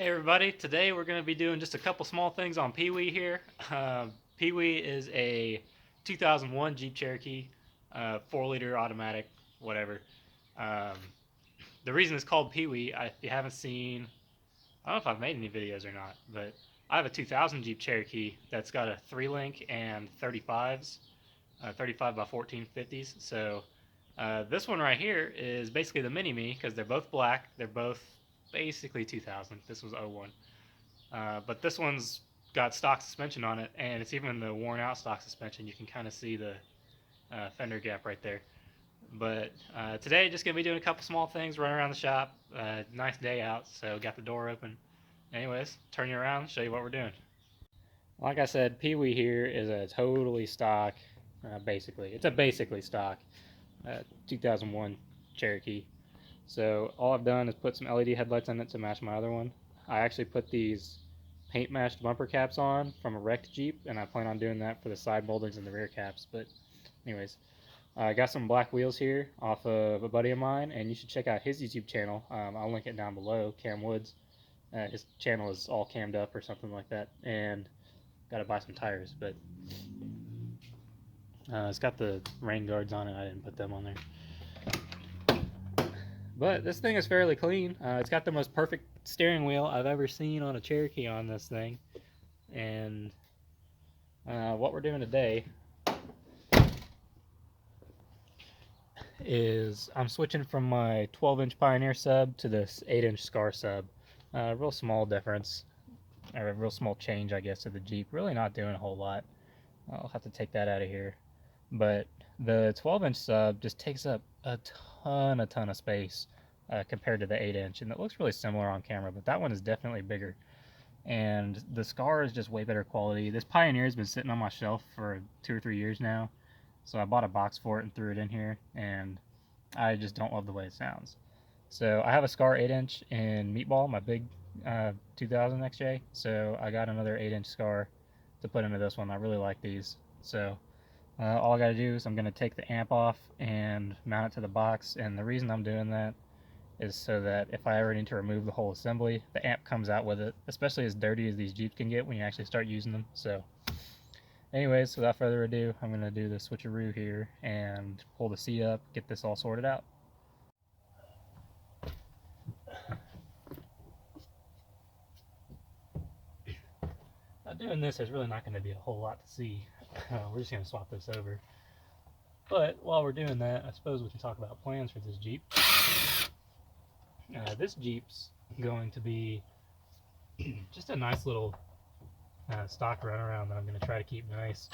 Hey everybody, today we're going to be doing just a couple small things on Peewee here. Peewee is a 2001 Jeep Cherokee, 4-liter automatic, whatever. Um, the reason it's called Peewee, if you haven't seen, I don't know if I've made any videos or not, but I have a 2000 Jeep Cherokee that's got a 3-link and 35s, 35 by 1450s. So this one right here is basically the mini-me because they're both black. They're both basically 2000. This was 01. But this one's got stock suspension on it, and it's even the worn out stock suspension. You can kind of see the fender gap right there. But today, just going to be doing a couple small things, running around the shop. Nice day out, so got the door open. Anyways, turn you around, show you what we're doing. Like I said, Peewee here is a totally stock, basically. It's a basically stock 2001 Cherokee. So all I've done is put some LED headlights on it to match my other one. I actually put these paint matched bumper caps on from a wrecked Jeep, and I plan on doing that for the side moldings and the rear caps. But anyways, I got some black wheels here off of a buddy of mine, and you should check out his YouTube channel. I'll link it down below, Cam Woods. His channel is all cammed up or something like that, and got to buy some tires, but it's got the rain guards on it. I didn't put them on there. But this thing is fairly clean. It's got the most perfect steering wheel I've ever seen on a Cherokee on this thing. And what we're doing today is I'm switching from my 12-inch Pioneer sub to this 8-inch Scar sub. Real small difference, or a real small change, I guess, to the Jeep. Really not doing a whole lot. I'll have to take that out of here. But the 12-inch sub just takes up a ton of space compared to the 8-inch, and it looks really similar on camera, but that one is definitely bigger. And the Scar is just way better quality. This Pioneer has been sitting on my shelf for 2 or 3 years now, so I bought a box for it and threw it in here, and I just don't love the way it sounds. So I have a Scar 8-inch in Meatball, my big 2000 XJ, so I got another 8-inch Scar to put into this one. I really like these, so all I gotta do is I'm gonna take the amp off and mount it to the box, and the reason I'm doing that is so that if I ever need to remove the whole assembly, the amp comes out with it, especially as dirty as these Jeeps can get when you actually start using them. So anyways, without further ado, I'm gonna do the switcheroo here and pull the seat up, get this all sorted out. Now doing this, there's really not going to be a whole lot to see. We're just going to swap this over. But while we're doing that, I suppose we can talk about plans for this Jeep. This Jeep's going to be just a nice little stock runaround that I'm going to try to keep nice.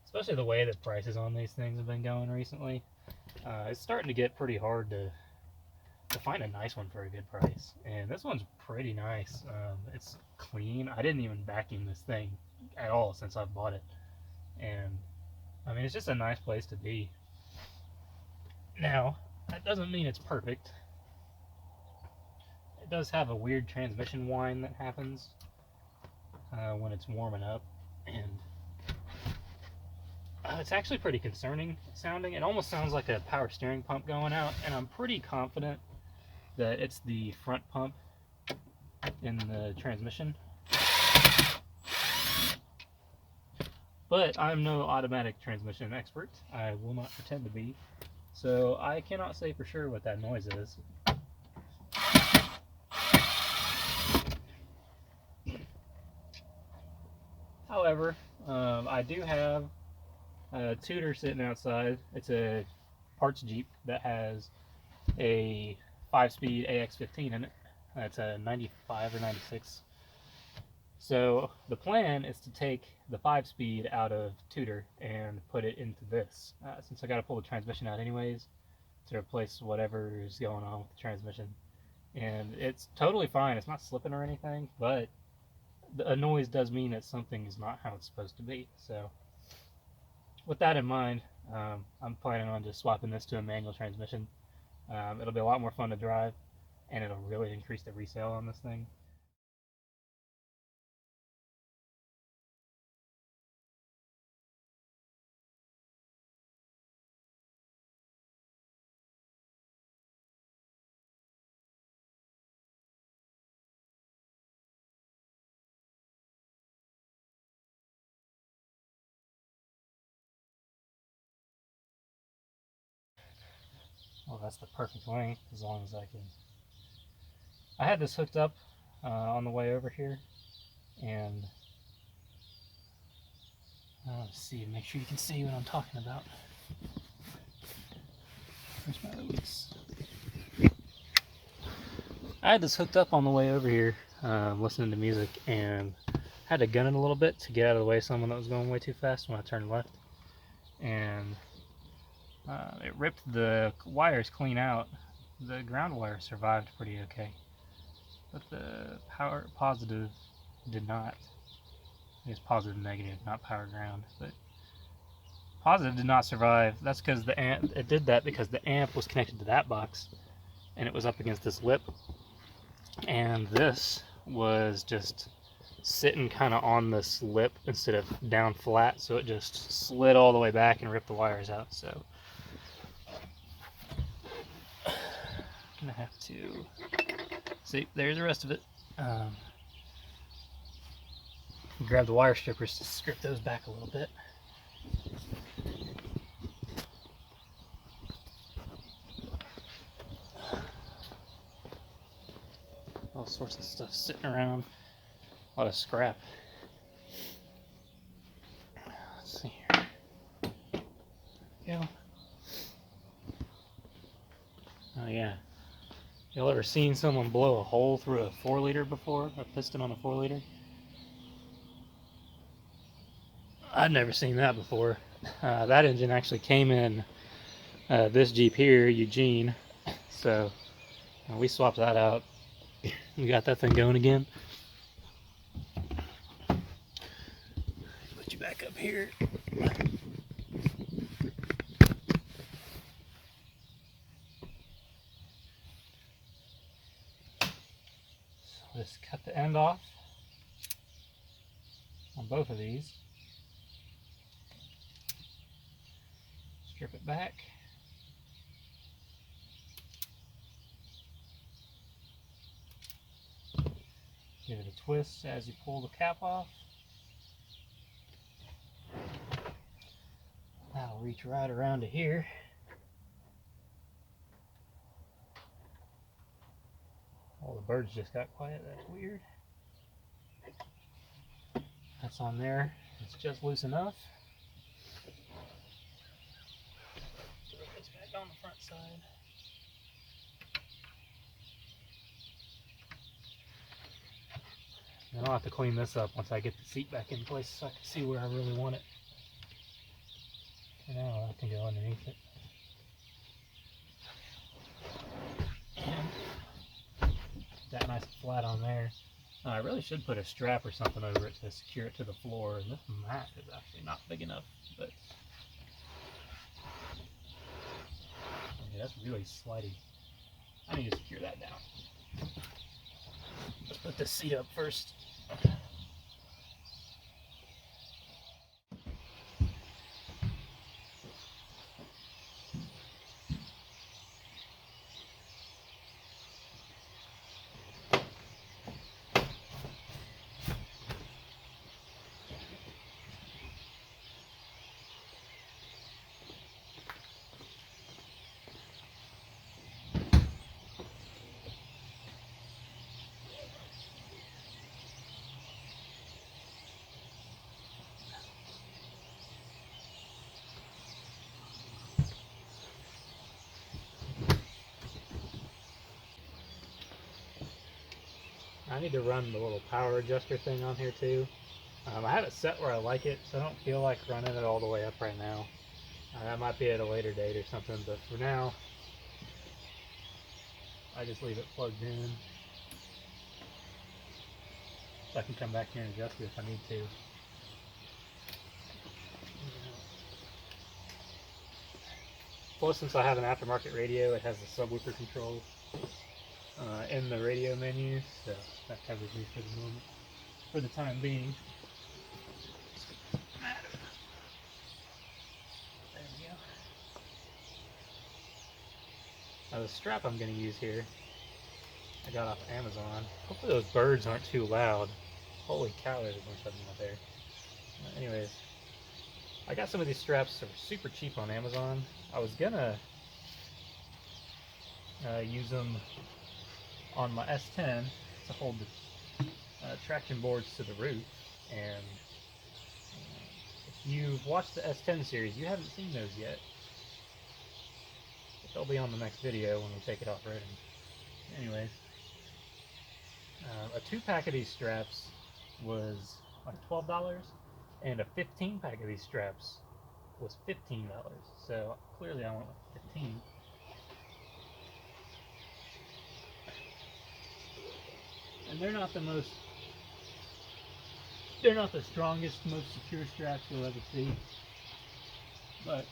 Especially the way that prices on these things have been going recently. It's starting to get pretty hard to find a nice one for a good price, and this one's pretty nice. It's clean. I didn't even vacuum this thing at all since I've bought it, and I mean, it's just a nice place to be. Now, that doesn't mean it's perfect. It does have a weird transmission whine that happens when it's warming up, and it's actually pretty concerning sounding. It almost sounds like a power steering pump going out, and I'm pretty confident that it's the front pump in the transmission. But I'm no automatic transmission expert. I will not pretend to be. So I cannot say for sure what that noise is. However, I do have a tutor sitting outside. It's a parts Jeep that has a 5-speed AX15 in it. It's a 95 or 96. So the plan is to take the 5-speed out of Tudor and put it into this. Since I got to pull the transmission out anyways to replace whatever is going on with the transmission. And it's totally fine. It's not slipping or anything, but a noise does mean that something is not how it's supposed to be. So with that in mind, I'm planning on just swapping this to a manual transmission. It'll be a lot more fun to drive, and it'll really increase the resale on this thing. well, that's the perfect length as long as I can. I had this hooked up on the way over here, and let's see, make sure you can see what I'm talking about. Where's my release? I had this hooked up on the way over here, listening to music, and had to gun it a little bit to get out of the way of someone that was going way too fast when I turned left, and it ripped the wires clean out. The ground wire survived pretty okay, but the power positive did not. I guess positive and negative, not power ground, but positive did not survive. That's because the amp, it did that because the amp was connected to that box, and it was up against this lip, and this was just sitting kind of on this lip instead of down flat, so it just slid all the way back and ripped the wires out. So I'm gonna have to see, there's the rest of it. Grab the wire strippers to strip those back a little bit. All sorts of stuff sitting around, a lot of scrap. Let's see here. There we go. Oh yeah. Y'all ever seen someone blow a hole through a 4-liter before? A piston on a 4-liter? I'd never seen that before. That engine actually came in this Jeep here, Eugene. So we swapped that out. We got that thing going again. Put you back up here. So just cut the end off on both of these. Strip it back. Give it a twist as you pull the cap off. That'll reach right around to here. All the birds just got quiet. That's weird. That's on there. It's just loose enough. Throw this back on the front side. Then I'll have to clean this up once I get the seat back in place so I can see where I really want it. For now, I can go underneath it. And that nice and flat on there. I really should put a strap or something over it to secure it to the floor, and this mat is actually not big enough, but yeah, that's really slidey. I need to secure that down. Let's put this seat up first. I need to run the little power adjuster thing on here too. I have it set where I like it, so I don't feel like running it all the way up right now. That might be at a later date or something, but for now, I just leave it plugged in. So I can come back here and adjust it if I need to. Plus, since I have an aftermarket radio, it has the subwoofer control in the radio menu, so that covers me for the moment, for the time being. There we go. Now the strap I'm going to use here, I got off Amazon. Hopefully those birds aren't too loud. Holy cow, there's a bunch of them out there. Anyways, I got some of these straps that were super cheap on Amazon. I was gonna use them on my S10 to hold the traction boards to the roof. And if you've watched the S10 series, you haven't seen those yet. But they'll be on the next video when we take it off-roading. Anyways, a 2-pack of these straps was like $12, and a 15-pack of these straps was $15. So clearly I went with 15. And they're not the strongest, most secure straps you'll ever see, but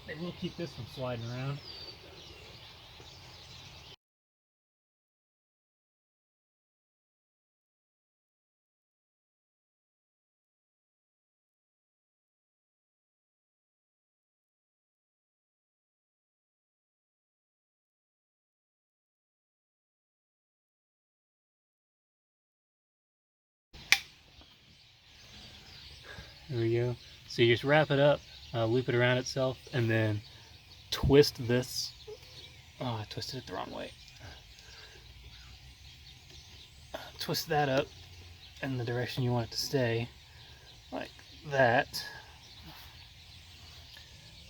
they will keep this from sliding around. There we go. So you just wrap it up, loop it around itself, and then twist this. Oh, I twisted it the wrong way. Twist that up in the direction you want it to stay, like that.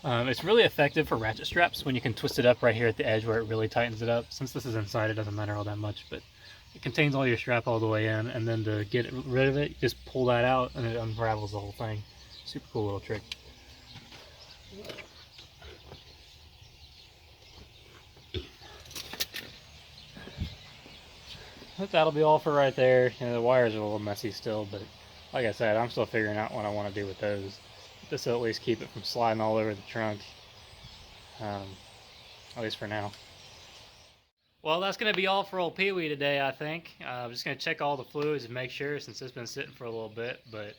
It's really effective for ratchet straps when you can twist it up right here at the edge where it really tightens it up. Since this is inside, it doesn't matter all that much, but it contains all your strap all the way in, and then to get rid of it, you just pull that out and it unravels the whole thing. Super cool little trick. But that'll be all for right there. You know, the wires are a little messy still, but like I said, I'm still figuring out what I want to do with those. This will at least keep it from sliding all over the trunk, at least for now. Well, that's going to be all for old Peewee today, I think. I'm just going to check all the fluids and make sure, since it's been sitting for a little bit, but...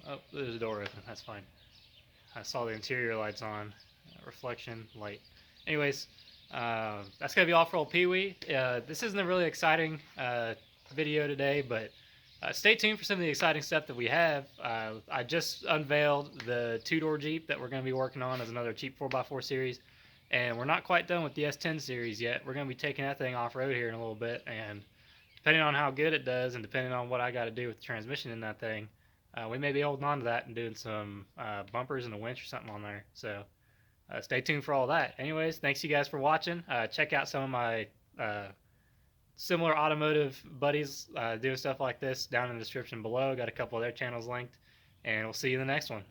oh, there's a door open. That's fine. I saw the interior lights on. Reflection, light. Anyways, that's going to be all for old Peewee. This isn't a really exciting video today, but stay tuned for some of the exciting stuff that we have. I just unveiled the 2-door Jeep that we're going to be working on as another cheap 4x4 series. And we're not quite done with the S10 series yet. We're going to be taking that thing off-road here in a little bit. And depending on how good it does and depending on what I got to do with the transmission in that thing, we may be holding on to that and doing some bumpers and a winch or something on there. So stay tuned for all that. Anyways, thanks you guys for watching. Check out some of my similar automotive buddies doing stuff like this down in the description below. Got a couple of their channels linked. And we'll see you in the next one.